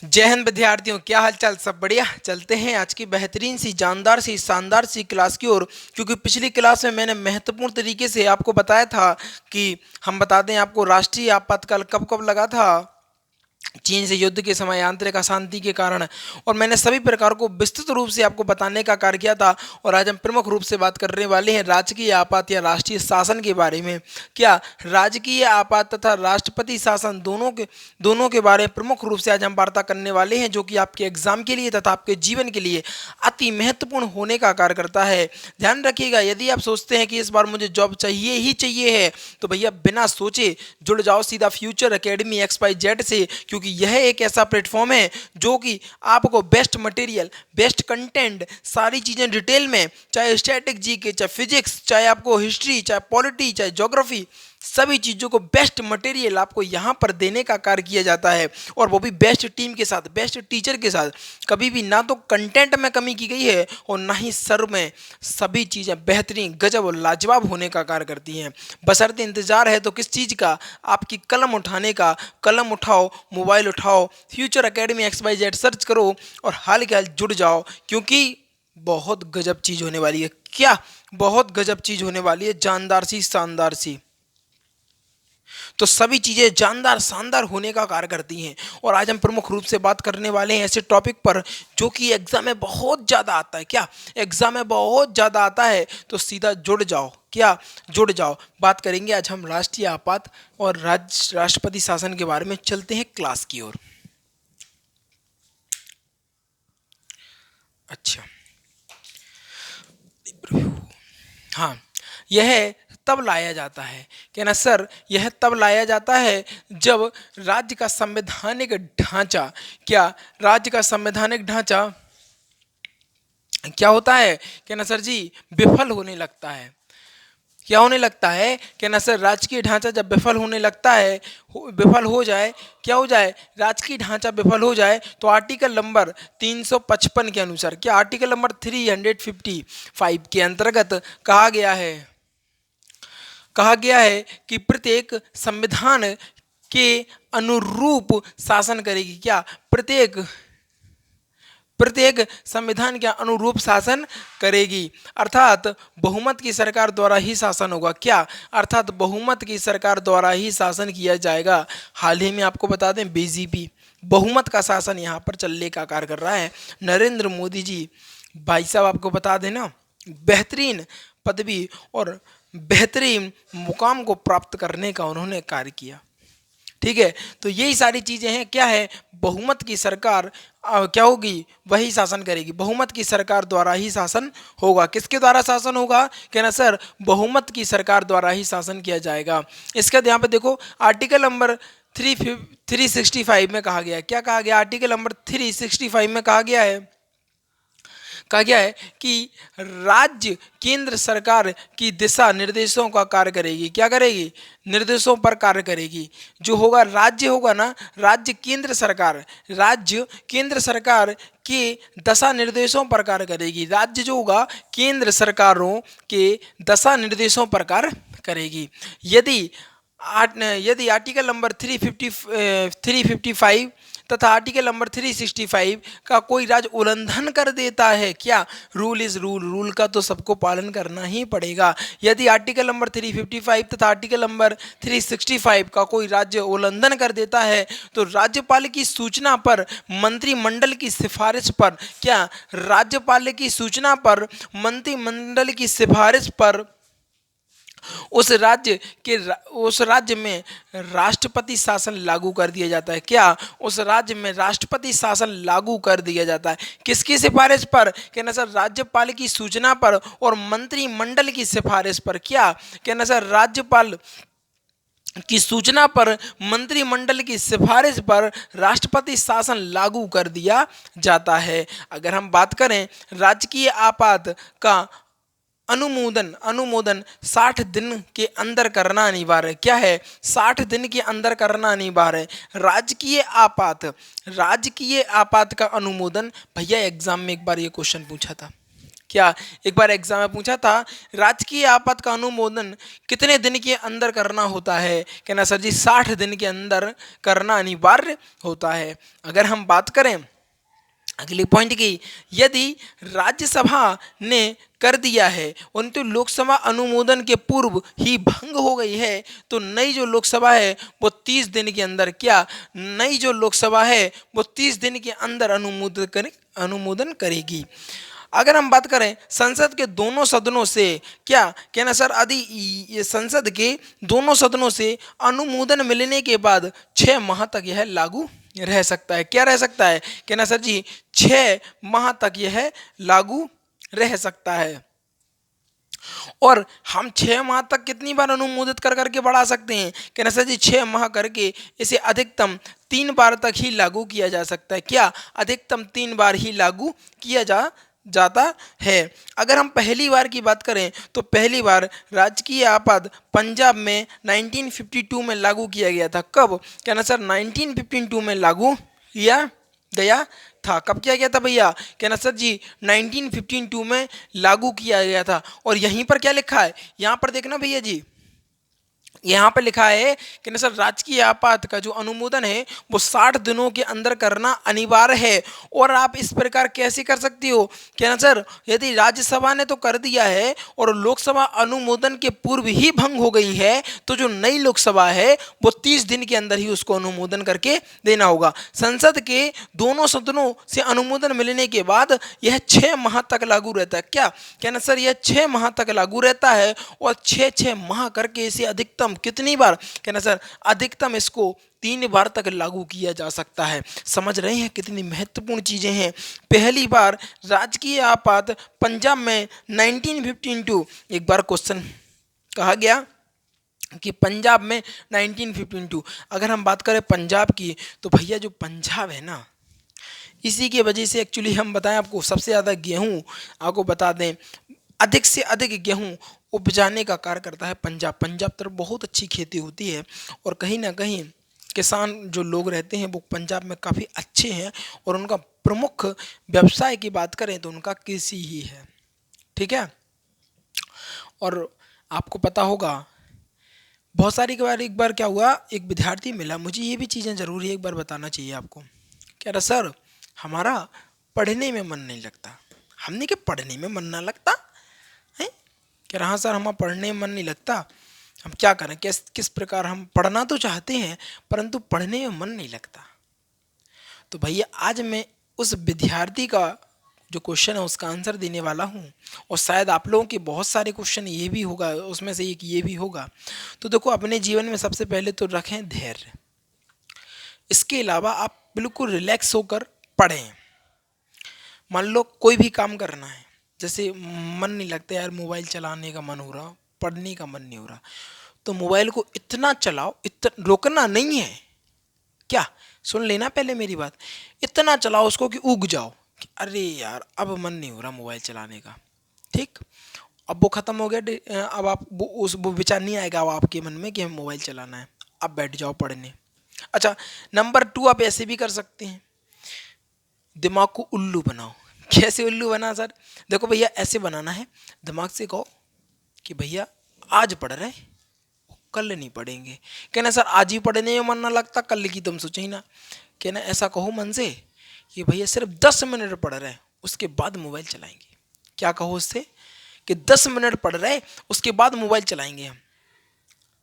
जय हिंद विद्यार्थियों, क्या हाल चाल? सब बढ़िया। चलते हैं आज की बेहतरीन सी जानदार सी शानदार सी क्लास की ओर। क्योंकि पिछली क्लास में मैंने महत्वपूर्ण तरीके से आपको बताया था कि हम बता दें आपको राष्ट्रीय आपातकाल कब कब लगा था। चीन से युद्ध के समय, आंतरिक अशांति के कारण। और मैंने सभी प्रकार को विस्तृत रूप से आपको बताने का कार्य किया था। और आज हम प्रमुख रूप से बात करने वाले हैं राजकीय आपात या राष्ट्रीय शासन के बारे में। क्या राजकीय आपात तथा राष्ट्रपति शासन दोनों के बारे में प्रमुख रूप से आज हम वार्ता करने वाले हैं, जो कि आपके एग्जाम के लिए तथा आपके जीवन के लिए अति महत्वपूर्ण होने का कार्य करता है। ध्यान रखिएगा, यदि आप सोचते हैं कि इस बार मुझे जॉब चाहिए ही चाहिए है, तो भैया बिना सोचे जुड़ जाओ सीधा फ्यूचर एकेडमी XYZ से। क्योंकि यह एक ऐसा प्लेटफॉर्म है जो कि आपको बेस्ट मटेरियल, बेस्ट कंटेंट, सारी चीज़ें डिटेल में, चाहे स्टैटिक जीके, चाहे फिजिक्स, चाहे आपको हिस्ट्री, चाहे पॉलिटी, चाहे ज्योग्राफी, सभी चीज़ों को बेस्ट मटेरियल आपको यहाँ पर देने का कार्य किया जाता है। और वो भी बेस्ट टीम के साथ, बेस्ट टीचर के साथ। कभी भी ना तो कंटेंट में कमी की गई है और ना ही सर में। सभी चीज़ें बेहतरीन, गजब और लाजवाब होने का कार्य करती हैं। बशर्ते इंतज़ार है तो किस चीज़ का? आपकी कलम उठाने का। कलम उठाओ, मोबाइल उठाओ, फ्यूचर एकेडमी XYZ सर्च करो और हाल के हाल जुड़ जाओ। क्योंकि बहुत गजब चीज़ होने वाली है। क्या बहुत गजब चीज़ होने वाली है, जानदार सी, शानदार सी। तो सभी चीजें जानदार शानदार होने का कार्य करती हैं। और आज हम प्रमुख रूप से बात करने वाले हैं ऐसे टॉपिक पर जो कि एग्जाम में बहुत ज्यादा आता है। क्या एग्जाम में बहुत ज्यादा आता है? तो सीधा जुड़ जाओ। क्या जुड़ जाओ। बात करेंगे आज हम राष्ट्रीय आपात और राष्ट्रपति शासन के बारे में। चलते हैं क्लास की ओर। अच्छा, हाँ, यह तब लाया जाता है कि ना सर, यह तब लाया जाता है जब राज्य का संवैधानिक ढांचा, क्या राज्य का संवैधानिक ढांचा क्या होता है कि ना सर जी, विफल होने लगता है। क्या होने लगता है कि ना सर, राजकीय ढांचा जब विफल होने लगता है, विफल हो जाए, क्या हो जाए, राजकीय ढांचा विफल हो जाए, तो आर्टिकल नंबर 355 के अनुसार, क्या आर्टिकल नंबर 355 के अंतर्गत कहा गया है कि प्रत्येक संविधान के अनुरूप शासन करेगी। क्या प्रत्येक प्रत्येक संविधान के अनुरूप शासन करेगी। अर्थात बहुमत की सरकार द्वारा ही शासन होगा। क्या अर्थात बहुमत की सरकार द्वारा ही शासन किया जाएगा। हाल ही में आपको बता दें, बीजेपी बहुमत का शासन यहाँ पर चलने का कार्य कर रहा है। नरेंद्र मोदी जी भाई साहब, आपको बता देना, बेहतरीन पदवी और बेहतरीन मुकाम को प्राप्त करने का उन्होंने कार्य किया। ठीक है, तो यही सारी चीजें हैं। क्या है? बहुमत की सरकार क्या होगी? वही शासन करेगी। बहुमत की सरकार द्वारा ही शासन होगा। किसके द्वारा शासन होगा? कहना सर, बहुमत की सरकार द्वारा ही शासन किया जाएगा। इसके बाद यहाँ पे देखो, आर्टिकल नंबर 365 में कहा गया है। क्या कहा गया? आर्टिकल नंबर 365 में कहा गया है कि राज्य केंद्र सरकार की दिशा निर्देशों का कार्य करेगी। क्या करेगी? निर्देशों पर कार्य करेगी। जो होगा राज्य होगा ना, राज्य केंद्र सरकार के दशा निर्देशों पर कार्य करेगी। राज्य जो होगा केंद्र सरकारों के दशा निर्देशों पर कार्य करेगी। यदि आर्टिकल नंबर 355 तथा आर्टिकल नंबर 365 का कोई राज्य उल्लंघन कर देता है, क्या? रूल इज रूल, रूल का तो सबको पालन करना ही पड़ेगा। यदि आर्टिकल नंबर 355 तथा आर्टिकल नंबर 365 का कोई राज्य उल्लंघन कर देता है, तो राज्यपाल की सूचना पर, मंत्रिमंडल की सिफारिश पर, क्या राज्यपाल की सूचना पर, मंत्रिमंडल की सिफारिश पर उस राज्य में राष्ट्रपति शासन लागू कर दिया जाता है। क्या? उस राज्य में राष्ट्रपति शासन लागू कर दिया जाता है। किसकी सिफारिश पर? कहना सर, राज्यपाल की सूचना पर और मंत्रिमंडल की सिफारिश पर। क्या कहना सर, राज्यपाल की सूचना पर, मंत्रिमंडल की सिफारिश पर राष्ट्रपति शासन लागू कर दिया जाता है। अगर हम बात करें राजकीय आपात का अनुमोदन 60 दिन के अंदर करना अनिवार्य है। क्या है? 60 दिन के अंदर करना अनिवार्य है। राजकीय आपात का अनुमोदन, भैया एग्जाम में एक बार ये क्वेश्चन पूछा था। क्या एक बार एग्जाम में पूछा था राजकीय आपात का अनुमोदन कितने दिन के अंदर करना होता है? कहना सर जी 60 दिन के अंदर करना अनिवार्य होता है। अगर हम बात करें अगले पॉइंट की, यदि राज्यसभा ने कर दिया है परंतु लोकसभा अनुमोदन के पूर्व ही भंग हो गई है तो नई जो लोकसभा है वो 30 दिन के अंदर क्या नई जो लोकसभा है वो 30 दिन के अंदर अनुमोदन करेगी। अगर हम बात करें संसद के दोनों सदनों से क्या कहना सर यदि ये संसद के दोनों सदनों से अनुमोदन मिलने के बाद 6 माह तक यह लागू रह सकता है। क्या रह सकता है? कहना सर जी 6 माह तक यह लागू रह सकता है। और हम 6 माह तक कितनी बार अनुमोदित कर करके बढ़ा सकते हैं? कहना सर जी 6 माह करके इसे अधिकतम 3 बार तक ही लागू किया जा सकता है। क्या अधिकतम 3 बार ही लागू किया जाता है। अगर हम पहली बार की बात करें तो पहली बार राजकीय आपात पंजाब में 1952 में लागू किया गया था। कब? कहना सर 1952 में लागू किया गया था। कब किया गया था भैया? कहना सर जी 1952 में लागू किया गया था। और यहीं पर क्या लिखा है? यहाँ पर देखना भैया जी, यहाँ पे लिखा है कि ना सर राजकीय आपात का जो अनुमोदन है वो 60 दिनों के अंदर करना अनिवार्य है। और आप इस प्रकार कैसे कर सकती हो कि ना सर यदि राज्यसभा ने तो कर दिया है और लोकसभा अनुमोदन के पूर्व ही भंग हो गई है तो जो नई लोकसभा है वो 30 दिन के अंदर ही उसको अनुमोदन करके देना होगा। संसद के दोनों सदनों से अनुमोदन मिलने के बाद यह 6 माह तक लागू रहता है। क्या कहना सर यह 6 माह तक लागू रहता है और 6 माह करके इसे अधिकतम कितनी बार? कहना सर अधिकतम इसको 3 बार तक लागू किया जा सकता है। समझ रहे हैं कितनी महत्वपूर्ण चीजें हैं। पहली बार राजकीय आपात पंजाब में 1952 एक बार क्वेश्चन कहा गया कि पंजाब में 1952। अगर हम बात करें पंजाब की तो भैया जो पंजाब है ना इसी की वजह से एक्चुअली हम बताएं आपको सबसे ज़्यादा गेहूं आपको बता दें अधिक से अधिक गेहूं उपजाने का कार्य करता है पंजाब। पंजाब तरफ बहुत अच्छी खेती होती है और कहीं ना कहीं किसान जो लोग रहते हैं वो पंजाब में काफ़ी अच्छे हैं और उनका प्रमुख व्यवसाय की बात करें तो उनका कृषि ही है। ठीक है। और आपको पता होगा बहुत सारी बार एक बार क्या हुआ एक विद्यार्थी मिला, मुझे ये भी चीज़ें ज़रूरी एक बार बताना चाहिए आपको। कह रहा सर हमारा पढ़ने में मन नहीं लगता। हमने क्या पढ़ने में मन ना लगता है? कह रहा हाँ सर हमारा पढ़ने में मन नहीं लगता, हम क्या करें, किस प्रकार हम पढ़ना तो चाहते हैं परंतु पढ़ने में मन नहीं लगता। तो भैया आज मैं उस विद्यार्थी का जो क्वेश्चन है उसका आंसर देने वाला हूँ और शायद आप लोगों के बहुत सारे क्वेश्चन ये भी होगा, उसमें से एक ये भी होगा। तो देखो अपने जीवन में सबसे पहले तो रखें धैर्य। इसके अलावा आप बिल्कुल रिलैक्स होकर पढ़ें। मान लो कोई भी काम करना है, जैसे मन नहीं लगता यार मोबाइल चलाने का मन हो रहा, पढ़ने का मन नहीं हो रहा, तो मोबाइल को इतना चलाओ, इतना रोकना नहीं है। क्या सुन लेना पहले मेरी बात, इतना चलाओ उसको कि उग जाओ कि अरे यार अब मन नहीं हो रहा मोबाइल चलाने का। ठीक, अब वो खत्म हो गया, अब आप वो विचार नहीं आएगा अब आपके मन में कि हमें मोबाइल चलाना है, अब बैठ जाओ पढ़ने। अच्छा नंबर 2 आप ऐसे भी कर सकते हैं, दिमाग को उल्लू बनाओ। कैसे उल्लू बना सर? देखो भैया ऐसे बनाना है, दिमाग से कहो कि भैया आज पढ़ रहे कल नहीं पढ़ेंगे। कहना सर आज ही पढ़ने में मन ना लगता, कल की तुम सोचो ही ना। कहना ऐसा कहो मन से कि भैया सिर्फ 10 मिनट पढ़ रहे उसके बाद मोबाइल चलाएंगे। क्या कहो उससे कि 10 मिनट पढ़ रहे उसके बाद मोबाइल चलाएंगे हम।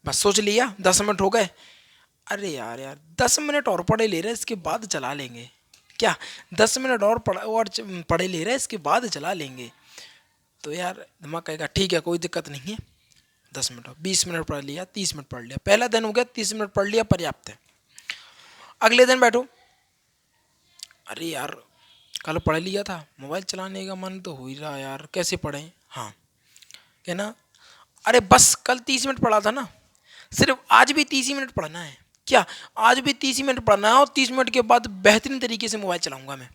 बस सोच लिया 10 मिनट हो गए, अरे यार 10 मिनट और पढ़े ले रहे इसके बाद चला लेंगे। क्या 10 मिनट और पढ़े ले रहे इसके बाद चला लेंगे। तो यार दिमाग कहेगा ठीक है कोई दिक्कत नहीं है, 10 मिनट 20 मिनट पढ़ लिया, 30 मिनट पढ़ लिया, पहला दिन हो गया 30 मिनट पढ़ लिया पर्याप्त है। अगले दिन बैठो, अरे यार कल पढ़ लिया था, मोबाइल चलाने का मन तो हो ही रहा यार, कैसे पढ़ें। हाँ कहना अरे बस कल 30 मिनट पढ़ा था ना, सिर्फ आज भी 30 मिनट पढ़ना है। क्या आज भी 30 मिनट पढ़ना है और 30 मिनट के बाद बेहतरीन तरीके से मोबाइल चलाऊंगा मैं।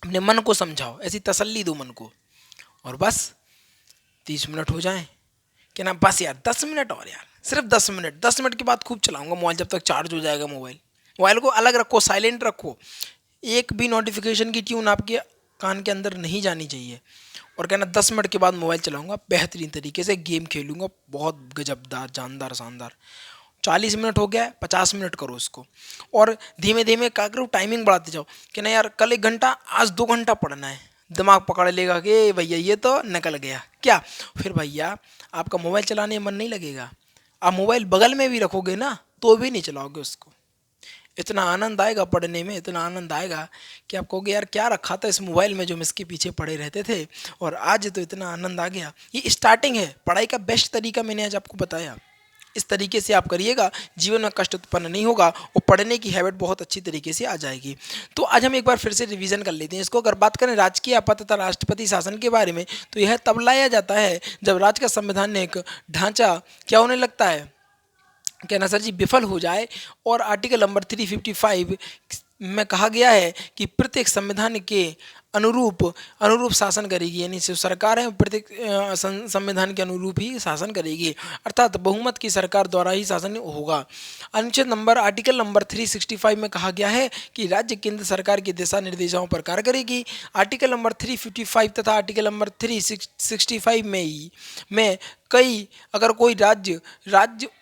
अपने मन को समझाओ, ऐसी तसल्ली दो मन को, और बस 30 मिनट हो जाएं कि ना बस यार 10 मिनट और, यार सिर्फ 10 मिनट, 10 मिनट के बाद खूब चलाऊंगा मोबाइल जब तक चार्ज हो जाएगा। मोबाइल को अलग रखो, साइलेंट रखो, एक भी नोटिफिकेशन की ट्यून आपके कान के अंदर नहीं जानी चाहिए। और कहना 10 मिनट के बाद मोबाइल चलाऊंगा, बेहतरीन तरीके से गेम खेलूंगा, बहुत गजबदार, जानदार, शानदार। 40 मिनट हो गया है, 50 मिनट करो उसको। और धीमे धीमे क्या करो, टाइमिंग बढ़ाते जाओ कि नहीं यार कल 1 घंटा, आज 2 घंटा पढ़ना है। दिमाग पकड़ लेगा कि भैया ये तो निकल गया क्या। फिर भैया आपका मोबाइल चलाने में मन नहीं लगेगा। आप मोबाइल बगल में भी रखोगे ना तो भी नहीं चलाओगे उसको। इतना आनंद आएगा पढ़ने में, इतना आनंद आएगा कि आप कहोगे यार क्या रखा था इस मोबाइल में जो हम इसके पीछे पड़े रहते थे, और आज तो इतना आनंद आ गया। ये स्टार्टिंग है, पढ़ाई का बेस्ट तरीका मैंने आज आपको बताया। इस तरीके से आप करिएगा, जीवन में कष्ट उत्पन्न नहीं होगा और पढ़ने की हैबिट बहुत अच्छी तरीके से आ जाएगी। तो आज हम एक बार फिर से रिवीजन कर लेते हैं इसको। अगर बात करें राजकीय आपत्ति तथा राष्ट्रपति शासन के बारे में, तो यह तब लाया जाता है जब राज्य का संवैधानिक ढांचा क्या होने लगता है, कहना सर जी विफल हो जाए। और आर्टिकल नंबर 355 में कहा गया है कि प्रत्येक संविधान के अनुरूप अनुरूप शासन करेगी, यानी जो सरकार है प्रत्येक संविधान के अनुरूप ही शासन करेगी, अर्थात बहुमत की सरकार द्वारा ही शासन होगा। अनुच्छेद नंबर आर्टिकल नंबर 365 में कहा गया है कि राज्य केंद्र सरकार के दिशा निर्देशों पर कार्य करेगी। आर्टिकल नंबर 355 तथा आर्टिकल नंबर 365 में कई अगर कोई राज्य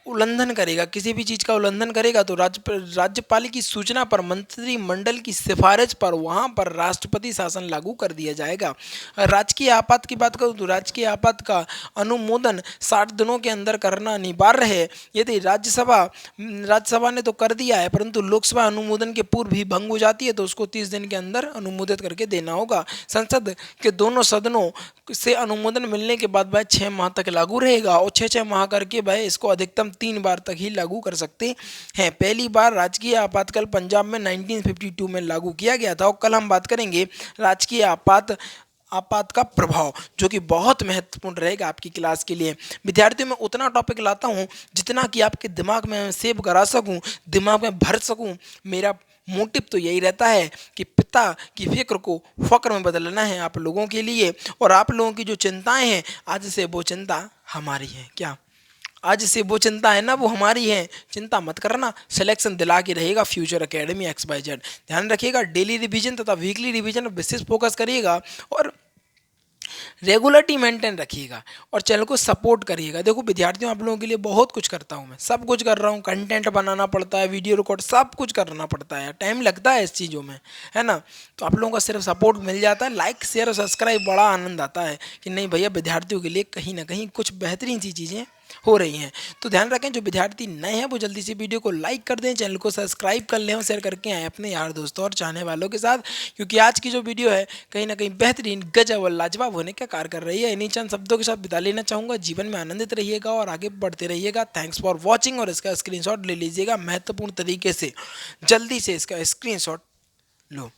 उल्लंघन करेगा, किसी भी चीज़ का उल्लंघन करेगा तो राज्यपाल की सूचना पर मंत्रिमंडल की सिफारिश पर वहाँ पर राष्ट्रपति शासन लागू कर दिया जाएगा। राजकीय आपात की बात करूँ तो राजकीय आपात का अनुमोदन 60 दिनों के अंदर करना अनिवार्य है। यदि राज्यसभा ने तो कर दिया है, परंतु लोकसभा अनुमोदन के पूर्व भी भंग हो जाती है तो उसको 30 दिन के अंदर अनुमोदित करके देना होगा। संसद के दोनों सदनों से अनुमोदन मिलने के बाद वह 6 माह तक लागू रहेगा, और 6 माह करके वह इसको अधिकतम 3 बार तक ही लागू कर सकते हैं। पहली बार राजकीय आपातकाल पंजाब में 1952 में लागू किया गया था। और कल हम बात करेंगे राजकीय आपात का प्रभाव, जो कि बहुत महत्वपूर्ण रहेगा आपकी क्लास के लिए। विद्यार्थियों में उतना टॉपिक लाता हूँ जितना कि आपके दिमाग में सेव करा सकूँ, दिमाग में भर सकूँ। मेरा मोटिव तो यही रहता है कि पिता की फिक्र को फक्र में बदलना है आप लोगों के लिए, और आप लोगों की जो चिंताएं हैं आज से वो चिंता हमारी है। क्या आज से वो चिंता है ना वो हमारी है। चिंता मत करना, सिलेक्शन दिला के रहेगा फ्यूचर एकेडमी XYZ। ध्यान रखिएगा, डेली रिवीजन तथा वीकली रिवीजन पर विशेष फोकस करिएगा और रेगुलरिटी मेंटेन रखिएगा और चैनल को सपोर्ट करिएगा। देखो विद्यार्थियों, आप लोगों के लिए बहुत कुछ करता हूँ मैं, सब कुछ कर रहा हूँ। कंटेंट बनाना पड़ता है, वीडियो रिकॉर्ड सब कुछ करना पड़ता है, टाइम लगता है इस चीज़ों में, है ना। तो आप लोगों का सिर्फ सपोर्ट मिल जाता है, लाइक शेयर और सब्सक्राइब, बड़ा आनंद आता है कि नहीं भैया विद्यार्थियों के लिए कहीं ना कहीं कुछ बेहतरीन सी चीज़ें हो रही हैं। तो ध्यान रखें, जो विद्यार्थी नए हैं वो जल्दी से वीडियो को लाइक कर दें, चैनल को सब्सक्राइब कर लें और शेयर करके आए अपने यार दोस्तों और चाहने वालों के साथ, क्योंकि आज की जो वीडियो है कहीं ना कहीं बेहतरीन, गजब और लाजवाब होने का कार्य कर रही है। इन्हीं चंद शब्दों के साथ बिता लेना चाहूँगा। जीवन में आनंदित रहिएगा और आगे बढ़ते रहिएगा। थैंक्स फॉर वॉचिंग, और इसका स्क्रीनशॉट ले लीजिएगा महत्वपूर्ण तरीके से, जल्दी से इसका स्क्रीनशॉट लो।